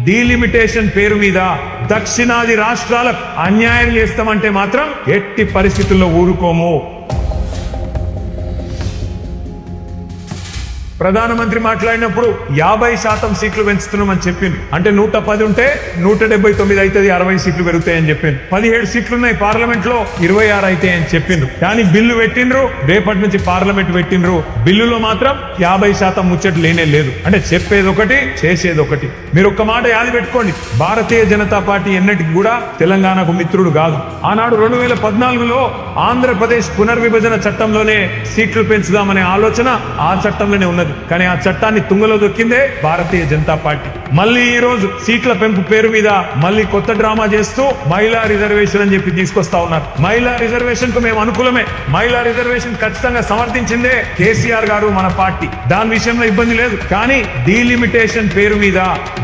Delimitation పేరు మీద దక్షిణాది రాష్ట్రాలకు అన్యాయం చేస్తామంటే మాత్రం ఎట్టి పరిస్థితుల్లో ఊరుకోము. ప్రధానమంత్రి మాట్లాడినప్పుడు 50% సీట్లు పెంచుతున్నామని చెప్పింది. అంటే 110 ఉంటే 179 అవుతుంది, 60 సీట్లు పెరుగుతాయని చెప్పింది. 17 సీట్లున్నాయి పార్లమెంట్ లో, 26 అవుతాయని చెప్పింది. కానీ బిల్లు పెట్టిండ్రు, రేపటి నుంచి పార్లమెంట్ పెట్టిండ్రు. బిల్లులో మాత్రం 50% ముచ్చట్లు లేనే లేదు. అంటే చెప్పేది ఒకటి, చేసేది ఒకటి. మీరు ఒక్క మాట యాది పెట్టుకోండి, భారతీయ జనతా పార్టీ ఎన్నటికి కూడా తెలంగాణకు మిత్రుడు కాదు. ఆనాడు 2014లో ఆంధ్రప్రదేశ్ పునర్విభజన చట్టంలోనే సీట్లు పెంచుదామనే ఆలోచన ఆ చట్టంలోనే ఉన్నది. కానీ ఆ చట్టాన్ని తుంగలో దొక్కిందే భారతీయ జనతా పార్టీ. మళ్ళీ ఈ రోజు సీట్ల పెంపు పేరు మీద మళ్ళీ కొత్త డ్రామా చేస్తూ మహిళా రిజర్వేషన్ అని చెప్పి తీసుకొస్తా ఉన్నారు. మహిళా రిజర్వేషన్ కు మేము అనుకూలమే. మహిళా రిజర్వేషన్ ఖచ్చితంగా సమర్థించిందే కేసీఆర్ గారు, మన పార్టీ. దాని విషయంలో ఇబ్బంది లేదు. కానీ డీలిమిటేషన్ పేరు మీద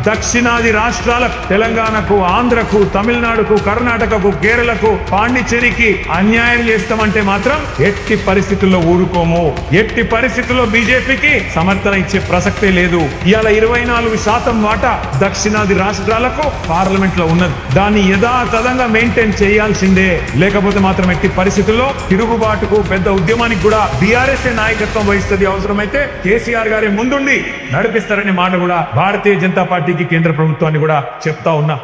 దక్షిణాది రాష్ట్రాలకు, తెలంగాణకు, ఆంధ్రకు, తమిళనాడుకు, కర్ణాటకకు, కేరళకు, పాండిచ్చేరికి అన్యాయం చేస్తామంటే మాత్రం ఎట్టి పరిస్థితుల్లో ఊరుకోము. ఎట్టి పరిస్థితుల్లో బీజేపీకి సమర్థన ఇచ్చే ప్రసక్తే లేదు. ఇవాళ 24% వాటా దక్షిణాది రాష్ట్రాలకు పార్లమెంట్ లో ఉన్నది. దాన్ని యథాతథంగా మెయింటైన్ చేయాల్సిందే. లేకపోతే మాత్రం ఎట్టి పరిస్థితుల్లో తిరుగుబాటుకు, పెద్ద ఉద్యమానికి కూడా బీఆర్ఎస్ నాయకత్వం వహిస్తుంది. అవసరమైతే కేసీఆర్ గారే ముందుండి నడిపిస్తారనే మాట కూడా భారతీయ జనతా పార్టీకి, కేంద్ర ప్రభుత్వాన్ని కూడా చెప్తా ఉన్నా.